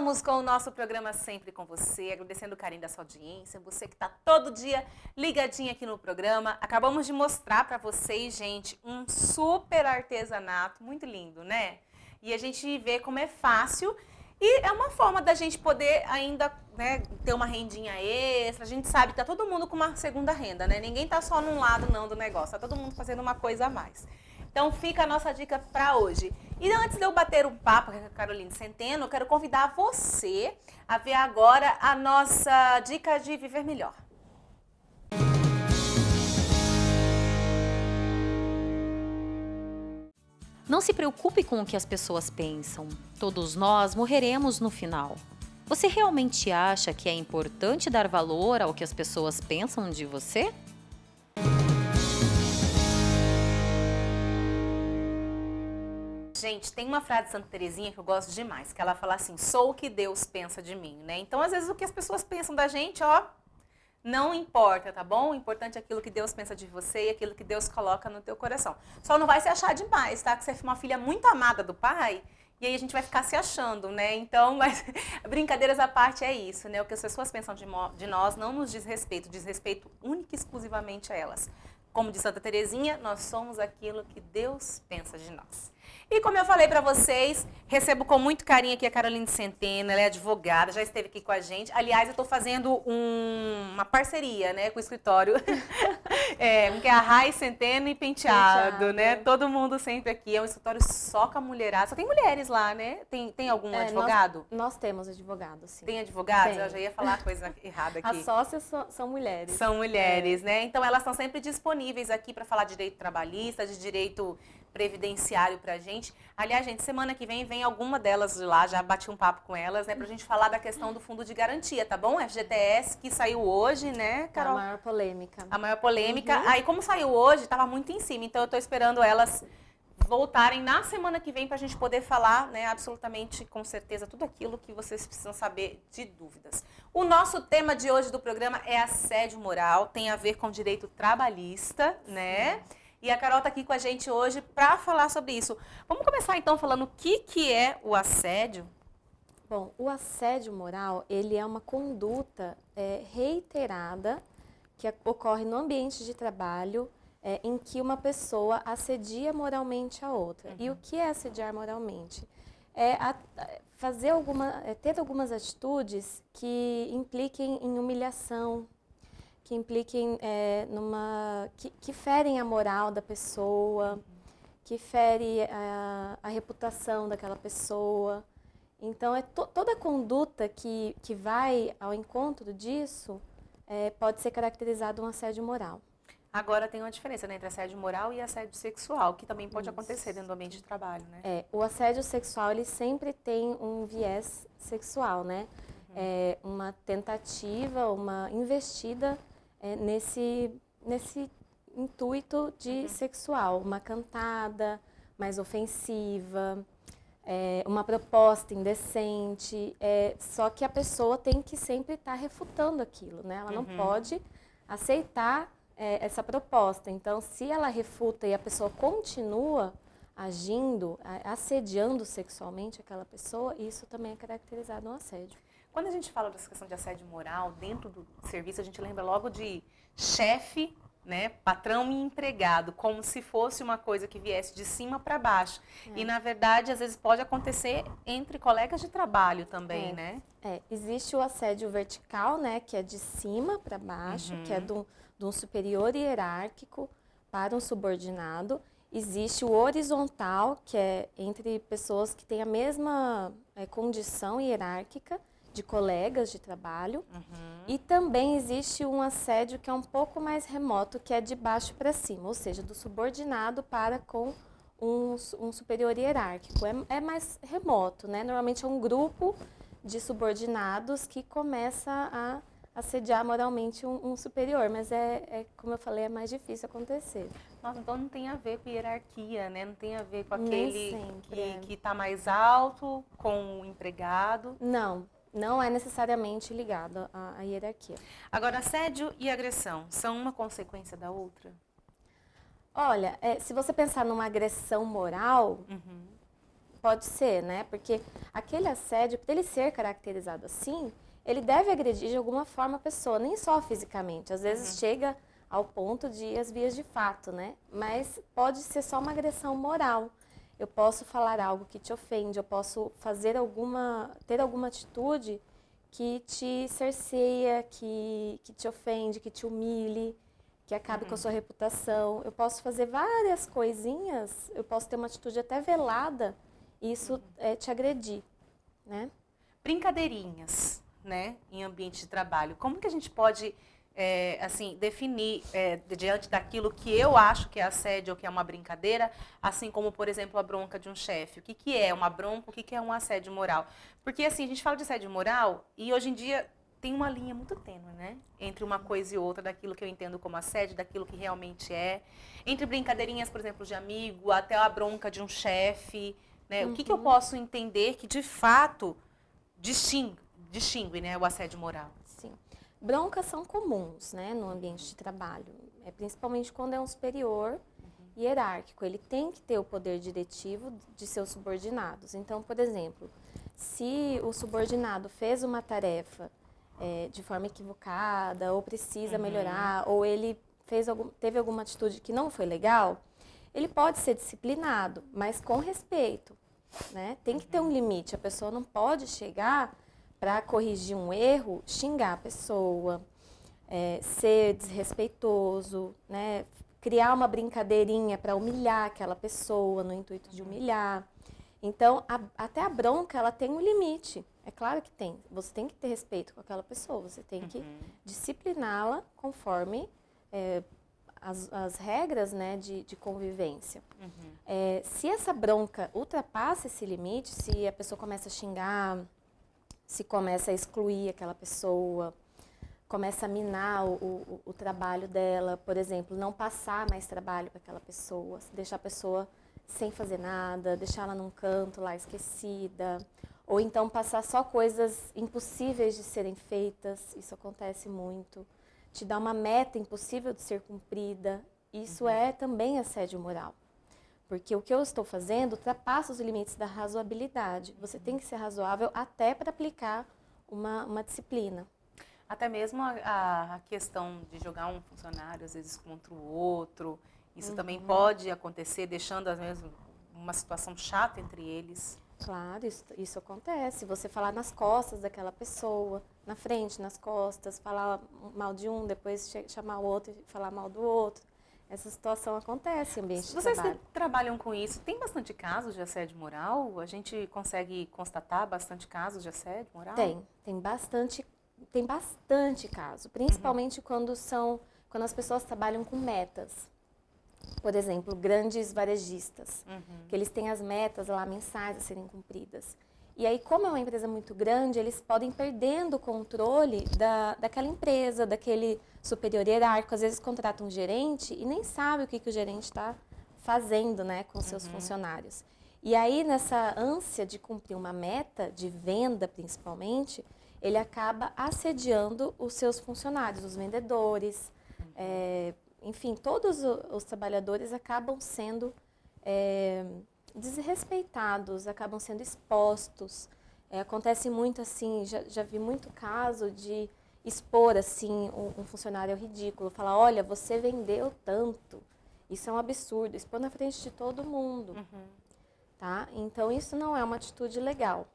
Continuamos com o nosso programa Sempre com Você, agradecendo o carinho da sua audiência, você que está todo dia ligadinho aqui no programa. Acabamos de mostrar para vocês, gente, um super artesanato, muito lindo, né? E a gente vê como é fácil e é uma forma da gente poder ainda, né, ter uma rendinha extra. A gente sabe que tá todo mundo com uma segunda renda, né? Ninguém tá só num lado não do negócio, tá todo mundo fazendo uma coisa a mais. Então fica a nossa dica para hoje. E antes de eu bater um papo com a Caroline Centeno, eu quero convidar você a ver agora a nossa dica de viver melhor. Não se preocupe com o que as pessoas pensam. Todos nós morreremos no final. Você realmente acha que é importante dar valor ao que as pessoas pensam de você? Gente, tem uma frase de Santa Terezinha que eu gosto demais, que ela fala assim, sou o que Deus pensa de mim, né? Então, às vezes, o que as pessoas pensam da gente, ó, não importa, tá bom? O importante é aquilo que Deus pensa de você e aquilo que Deus coloca no teu coração. Só não vai se achar demais, tá? Que você é uma filha muito amada do pai, e aí a gente vai ficar se achando, né? Então, mas brincadeiras à parte é isso, né? O que as pessoas pensam de nós não nos diz respeito única e exclusivamente a elas. Como diz Santa Terezinha, nós somos aquilo que Deus pensa de nós. E como eu falei para vocês, recebo com muito carinho aqui a Caroline Centeno, ela é advogada, já esteve aqui com a gente. Aliás, eu estou fazendo uma parceria, né, com o escritório, que é a Rai Centeno e Penteado, né? Todo mundo sempre aqui, é um escritório só com a mulherada. Só tem mulheres lá, né? Tem algum advogado? Nós temos advogados, sim. Tem advogados? Tem. Eu já ia falar coisa errada aqui. As sócias são mulheres. São mulheres, né? Então elas estão sempre disponíveis aqui para falar de direito trabalhista, de direito previdenciário pra gente. Aliás, gente, semana que vem alguma delas de lá, já bati um papo com elas, né, pra gente falar da questão do fundo de garantia, tá bom? FGTS, que saiu hoje, né, Carol? A maior polêmica. A maior polêmica. Aí, como saiu hoje, tava muito em cima, então eu tô esperando elas voltarem na semana que vem pra gente poder falar, né, absolutamente, com certeza, tudo aquilo que vocês precisam saber de dúvidas. O nosso tema de hoje do programa é assédio moral, tem a ver com direito trabalhista, né? E a Carol está aqui com a gente hoje para falar sobre isso. Vamos começar então falando o que é o assédio? Bom, o assédio moral, ele é uma conduta reiterada que ocorre no ambiente de trabalho em que uma pessoa assedia moralmente a outra. E o que é assediar moralmente? Ter algumas atitudes que impliquem em humilhação, que impliquem que ferem a moral da pessoa, que fere a reputação daquela pessoa. Então, toda conduta que vai ao encontro disso pode ser caracterizado um assédio moral. Agora tem uma diferença, né, entre assédio moral e assédio sexual, que também pode acontecer dentro do ambiente de trabalho, né? O assédio sexual, ele sempre tem um viés sexual, né? Uma tentativa, uma investida nesse intuito de sexual, uma cantada mais ofensiva, uma proposta indecente, só que a pessoa tem que sempre estar refutando aquilo, né? Ela não pode aceitar essa proposta. Então, se ela refuta e a pessoa continua agindo, assediando sexualmente aquela pessoa, isso também é caracterizado um assédio. Quando a gente fala dessa questão de assédio moral, dentro do serviço, a gente lembra logo de chefe, né, patrão e empregado, como se fosse uma coisa que viesse de cima para baixo. E, na verdade, às vezes pode acontecer entre colegas de trabalho também, né? Existe o assédio vertical, né, que é de cima para baixo, que é de um superior hierárquico para um subordinado. Existe o horizontal, que é entre pessoas que têm a mesma condição hierárquica, de colegas de trabalho. E também existe um assédio que é um pouco mais remoto, que é de baixo para cima, ou seja, do subordinado para com um superior hierárquico. É mais remoto, né? Normalmente é um grupo de subordinados que começa a assediar moralmente um superior, mas como eu falei, é mais difícil acontecer. Nossa, então não tem a ver com hierarquia, né? Não tem a ver com aquele sempre, que está mais alto, com o empregado. Não é necessariamente ligado à hierarquia. Agora, assédio e agressão são uma consequência da outra? Olha, se você pensar numa agressão moral, Pode ser, né? Porque aquele assédio, para ele ser caracterizado assim, ele deve agredir de alguma forma a pessoa, nem só fisicamente. Às vezes chega ao ponto de ir às vias de fato, né? Mas pode ser só uma agressão moral. Eu posso falar algo que te ofende, eu posso ter alguma atitude que te cerceia, que te ofende, que te humilhe, que acabe com a sua reputação. Eu posso fazer várias coisinhas, eu posso ter uma atitude até velada, e isso é te agredir, né? Brincadeirinhas, né, em ambiente de trabalho. Como que a gente pode, assim, definir diante daquilo que eu acho que é assédio ou que é uma brincadeira, assim como, por exemplo, a bronca de um chefe. O que que é uma bronca, o que que é um assédio moral? Porque, assim, a gente fala de assédio moral e hoje em dia tem uma linha muito tênue, né? Entre uma coisa e outra, daquilo que eu entendo como assédio, daquilo que realmente é. Entre brincadeirinhas, por exemplo, de amigo, até a bronca de um chefe, né? O que que eu posso entender que, de fato, distingue, né, o assédio moral? Sim. Broncas são comuns, né, no ambiente de trabalho. Principalmente quando é um superior hierárquico. Ele tem que ter o poder diretivo de seus subordinados. Então, por exemplo, se o subordinado fez uma tarefa de forma equivocada, ou precisa melhorar, ou ele teve alguma atitude que não foi legal, ele pode ser disciplinado, mas com respeito, né? Tem que ter um limite. A pessoa não pode chegar para corrigir um erro, xingar a pessoa, ser desrespeitoso, né? Criar uma brincadeirinha para humilhar aquela pessoa no intuito de humilhar. Então, até a bronca, ela tem um limite. É claro que tem. Você tem que ter respeito com aquela pessoa. Você tem que discipliná-la conforme as regras, né, de convivência. Se essa bronca ultrapassa esse limite, se a pessoa começa a xingar, se começa a excluir aquela pessoa, começa a minar o trabalho dela, por exemplo, não passar mais trabalho para aquela pessoa, deixar a pessoa sem fazer nada, deixar ela num canto lá esquecida, ou então passar só coisas impossíveis de serem feitas, isso acontece muito. Te dar uma meta impossível de ser cumprida, isso é também assédio moral. Porque o que eu estou fazendo ultrapassa os limites da razoabilidade. Você tem que ser razoável até para aplicar uma disciplina. Até mesmo a questão de jogar um funcionário, às vezes, contra o outro, isso também pode acontecer, deixando, às vezes, uma situação chata entre eles. Claro, isso acontece. Você falar nas costas daquela pessoa, na frente, nas costas, falar mal de um, depois chamar o outro e falar mal do outro. Essa situação acontece em ambiente de trabalho. Vocês que trabalham com isso, tem bastante casos de assédio moral? A gente consegue constatar bastante casos de assédio moral? Tem bastante caso, principalmente quando as pessoas trabalham com metas. Por exemplo, grandes varejistas, que eles têm as metas lá mensais a serem cumpridas. E aí, como é uma empresa muito grande, eles podem ir perdendo o controle daquela empresa, daquele superior hierárquico. Às vezes contratam um gerente e nem sabe o que o gerente está fazendo, né, com seus funcionários. E aí, nessa ânsia de cumprir uma meta, de venda principalmente, ele acaba assediando os seus funcionários, os vendedores, enfim, todos os trabalhadores acabam sendo desrespeitados, acabam sendo expostos. Acontece muito assim, já vi muito caso de expor assim um funcionário ao ridículo, falar, olha, você vendeu tanto, isso é um absurdo, expor na frente de todo mundo. Tá? Então, isso não é uma atitude legal.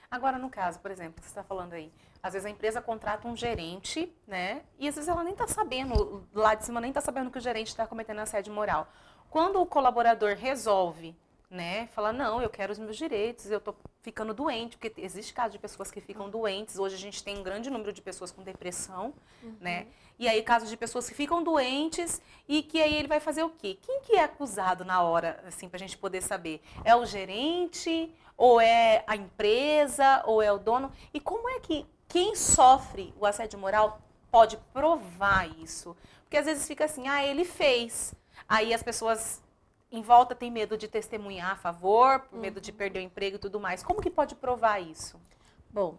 Agora, no caso, por exemplo, você está falando aí, às vezes a empresa contrata um gerente, né? E às vezes ela nem está sabendo, lá de cima nem está sabendo que o gerente está cometendo assédio moral. Quando o colaborador resolve, né, falar, não, eu quero os meus direitos, eu estou ficando doente, porque existe caso de pessoas que ficam doentes, hoje a gente tem um grande número de pessoas com depressão, né? E aí casos de pessoas que ficam doentes e que aí ele vai fazer o quê? Quem que é acusado na hora, assim, para a gente poder saber? É o gerente, ou é a empresa, ou é o dono? E como é que quem sofre o assédio moral pode provar isso? Porque às vezes fica assim, ele fez. Aí as pessoas em volta têm medo de testemunhar a favor, por medo de perder o emprego e tudo mais. Como que pode provar isso? Bom,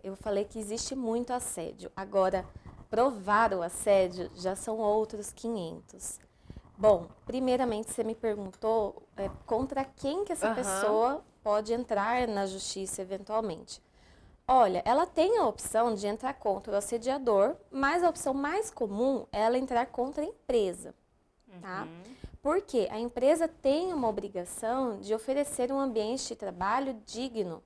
eu falei que existe muito assédio. Agora, provar o assédio já são outros 500. Bom, primeiramente você me perguntou contra quem que essa Aham. pessoa pode entrar na justiça eventualmente. Olha, ela tem a opção de entrar contra o assediador, mas a opção mais comum é ela entrar contra a empresa, tá? Porque a empresa tem uma obrigação de oferecer um ambiente de trabalho digno,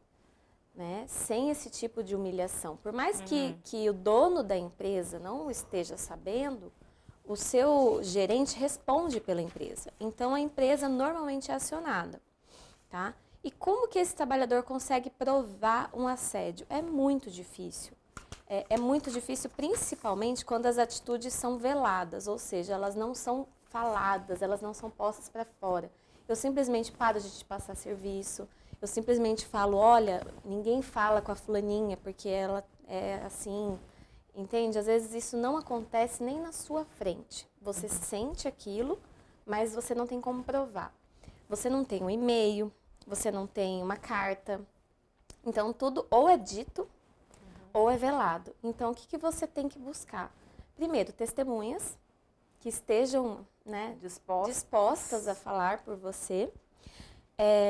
né? Sem esse tipo de humilhação. Por mais que o dono da empresa não esteja sabendo, o seu gerente responde pela empresa. Então, a empresa normalmente é acionada, tá? E como que esse trabalhador consegue provar um assédio? É muito difícil. É muito difícil, principalmente quando as atitudes são veladas, ou seja, elas não são faladas, elas não são postas para fora. Eu simplesmente paro de te passar serviço, eu simplesmente falo, olha, ninguém fala com a fulaninha porque ela é assim, entende? Às vezes isso não acontece nem na sua frente. Você sente aquilo, mas você não tem como provar. Você não tem um e-mail, você não tem uma carta. Então, tudo ou é dito ou é velado. Então, o que você tem que buscar? Primeiro, testemunhas que estejam, né, dispostas a falar por você.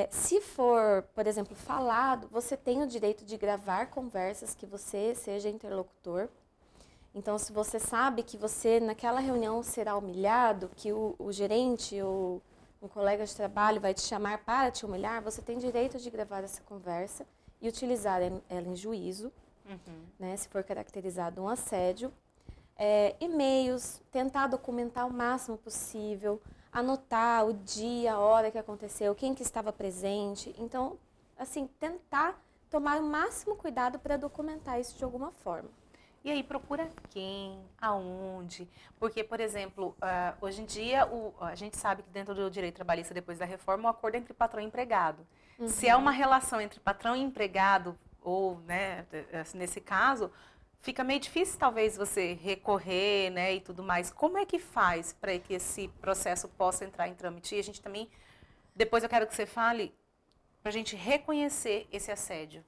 Se for, por exemplo, falado, você tem o direito de gravar conversas que você seja interlocutor. Então, se você sabe que você, naquela reunião, será humilhado, que o gerente ou um colega de trabalho vai te chamar para te humilhar, você tem direito de gravar essa conversa e utilizar ela em juízo, né, se for caracterizado um assédio. E-mails, tentar documentar o máximo possível, anotar o dia, a hora que aconteceu, quem que estava presente. Então, assim, tentar tomar o máximo cuidado para documentar isso de alguma forma. E aí procura quem, aonde? Porque, por exemplo, hoje em dia a gente sabe que dentro do direito trabalhista, depois da reforma, o acordo é entre patrão e empregado. Se é uma relação entre patrão e empregado, ou, né, nesse caso, fica meio difícil talvez você recorrer, né, e tudo mais. Como é que faz para que esse processo possa entrar em trâmite? E a gente também, depois eu quero que você fale para a gente reconhecer esse assédio.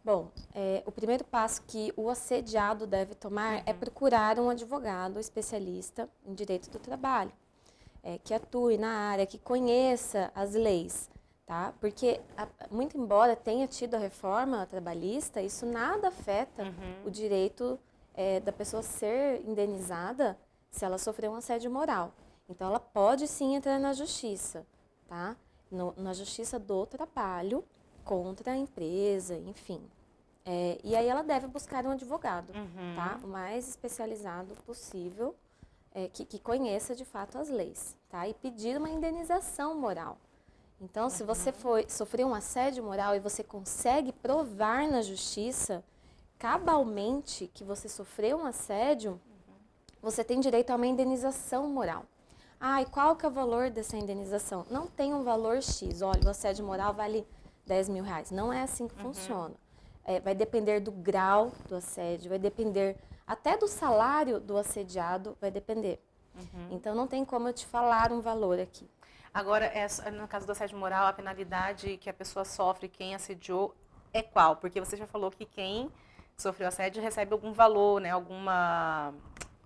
Bom, o primeiro passo que o assediado deve tomar é procurar um advogado especialista em direito do trabalho, que atue na área, que conheça as leis, tá? Porque, muito embora tenha tido a reforma trabalhista, isso nada afeta o direito da pessoa ser indenizada se ela sofreu um assédio moral. Então, ela pode sim entrar na justiça, tá? Na justiça do trabalho, contra a empresa, enfim. E aí ela deve buscar um advogado, tá? O mais especializado possível, que conheça de fato as leis, tá? E pedir uma indenização moral. Então, se você sofreu um assédio moral e você consegue provar na justiça cabalmente que você sofreu um assédio, você tem direito a uma indenização moral. E qual que é o valor dessa indenização? Não tem um valor X. Olha, o assédio moral vale 10 mil reais. Não é assim que funciona. Vai depender do grau do assédio, vai depender até do salário do assediado, vai depender. Então, não tem como eu te falar um valor aqui. Agora, no caso do assédio moral, a penalidade que a pessoa sofre, quem assediou, é qual? Porque você já falou que quem sofreu assédio recebe algum valor, né? Alguma...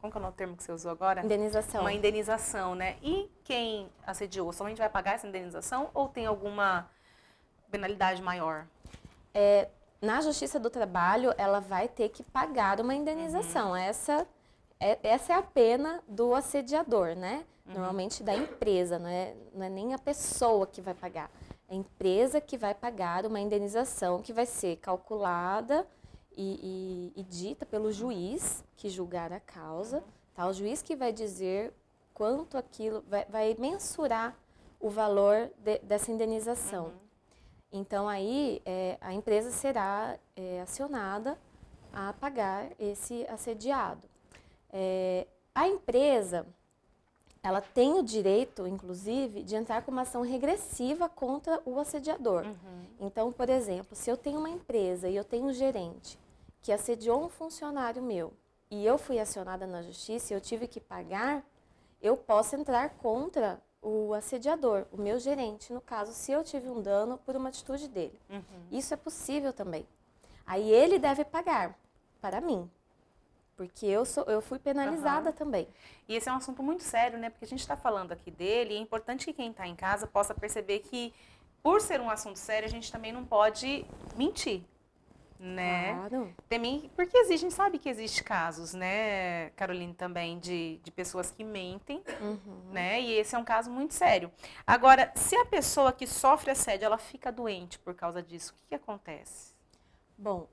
Como que é o termo que você usou agora? Indenização. Uma indenização, né? E quem assediou, somente vai pagar essa indenização ou tem alguma penalidade maior? Na Justiça do Trabalho, ela vai ter que pagar uma indenização. Essa é a pena do assediador, né? Normalmente da empresa, não é nem a pessoa que vai pagar. É a empresa que vai pagar uma indenização que vai ser calculada e dita pelo juiz que julgar a causa. Tá? O juiz que vai dizer quanto aquilo, vai mensurar o valor dessa indenização. Então, aí, a empresa será acionada a pagar esse assediado. A empresa, ela tem o direito, inclusive, de entrar com uma ação regressiva contra o assediador. Então, por exemplo, se eu tenho uma empresa e eu tenho um gerente que assediou um funcionário meu e eu fui acionada na justiça e eu tive que pagar, eu posso entrar contra o assediador, o meu gerente, no caso, se eu tive um dano por uma atitude dele. Isso é possível também. Aí ele deve pagar para mim, Porque eu fui penalizada também. E esse é um assunto muito sério, né? Porque a gente está falando aqui dele e é importante que quem está em casa possa perceber que, por ser um assunto sério, a gente também não pode mentir, né? Claro. Porque a gente sabe que existe casos, né, Caroline, também, de pessoas que mentem, né? E esse é um caso muito sério. Agora, se a pessoa que sofre assédio, ela fica doente por causa disso, o que acontece? Bom,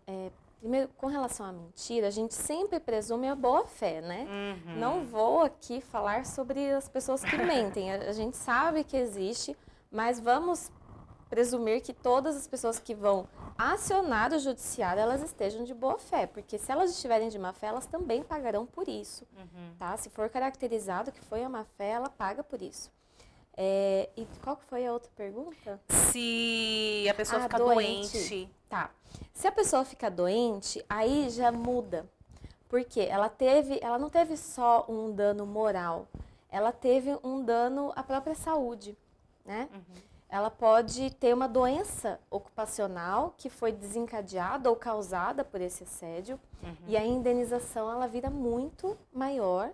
primeiro, com relação à mentira, a gente sempre presume a boa fé, né? Não vou aqui falar sobre as pessoas que mentem. A gente sabe que existe, mas vamos presumir que todas as pessoas que vão acionar o judiciário, elas estejam de boa fé. Porque se elas estiverem de má fé, elas também pagarão por isso, tá? Se for caracterizado que foi a má fé, ela paga por isso. E qual que foi a outra pergunta? Se a pessoa fica doente. Tá. Se a pessoa fica doente, aí já muda. Porque ela não teve só um dano moral, ela teve um dano à própria saúde, né? Ela pode ter uma doença ocupacional que foi desencadeada ou causada por esse assédio. E a indenização, ela vira muito maior.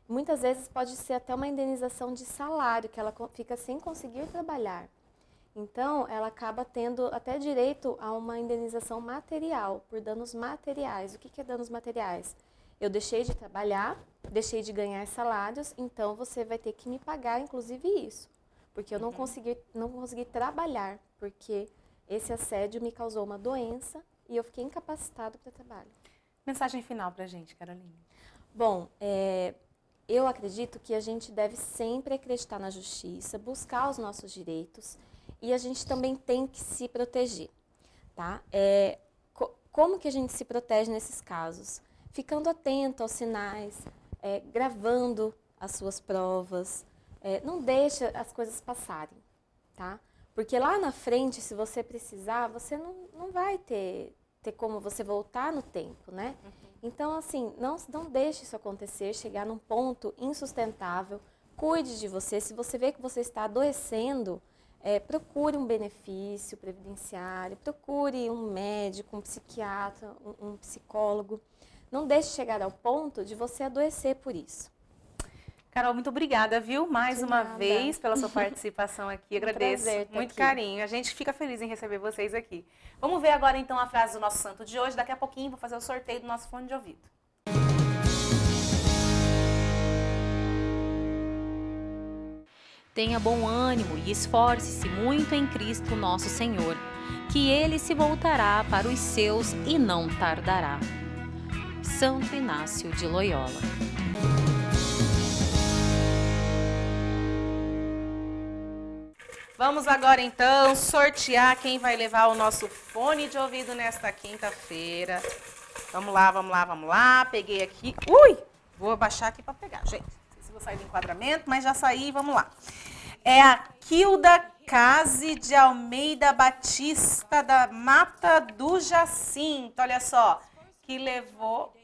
Muitas vezes pode ser até uma indenização de salário, que ela fica sem conseguir trabalhar. Então, ela acaba tendo até direito a uma indenização material, por danos materiais. O que é danos materiais? Eu deixei de trabalhar, deixei de ganhar salários, então você vai ter que me pagar, inclusive, isso. Porque eu não consegui trabalhar, porque esse assédio me causou uma doença e eu fiquei incapacitado para trabalho. Mensagem final para a gente, Caroline. Bom, eu acredito que a gente deve sempre acreditar na justiça, buscar os nossos direitos e a gente também tem que se proteger, tá? Como que a gente se protege nesses casos? Ficando atento aos sinais, gravando as suas provas, não deixa as coisas passarem, tá? Porque lá na frente, se você precisar, você não vai ter como você voltar no tempo, né? Então, assim, não deixe isso acontecer, chegar num ponto insustentável. Cuide de você. Se você vê que você está adoecendo, procure um benefício previdenciário, procure um médico, um psiquiatra, um psicólogo. Não deixe chegar ao ponto de você adoecer por isso. Carol, muito obrigada, viu? Mais uma vez pela sua participação aqui. Agradeço. Muito carinho. A gente fica feliz em receber vocês aqui. Vamos ver agora, então, a frase do nosso santo de hoje. Daqui a pouquinho vou fazer o sorteio do nosso fone de ouvido. Tenha bom ânimo e esforce-se muito em Cristo nosso Senhor, que Ele se voltará para os seus e não tardará. Santo Inácio de Loyola. Vamos agora, então, sortear quem vai levar o nosso fone de ouvido nesta quinta-feira. Vamos lá, vamos lá, vamos lá. Peguei aqui. Ui! Vou abaixar aqui para pegar, gente. Não sei se vou sair do enquadramento, mas já saí. Vamos lá. É a Kilda Case de Almeida Batista, da Mata do Jacinto. Olha só, que levou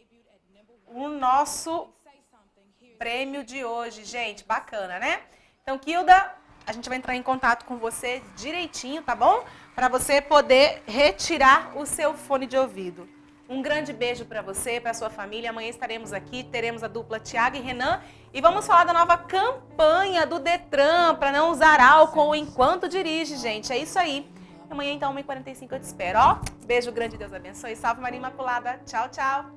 o nosso prêmio de hoje, gente. Bacana, né? Então, Kilda, a gente vai entrar em contato com você direitinho, tá bom? Para você poder retirar o seu fone de ouvido. Um grande beijo para você, para sua família. Amanhã estaremos aqui, teremos a dupla Thiago e Renan. E vamos falar da nova campanha do Detran para não usar álcool enquanto dirige, gente. É isso aí. Amanhã, então, 1h45 eu te espero. Ó, beijo grande, Deus abençoe. Salve Maria Imaculada. Tchau, tchau.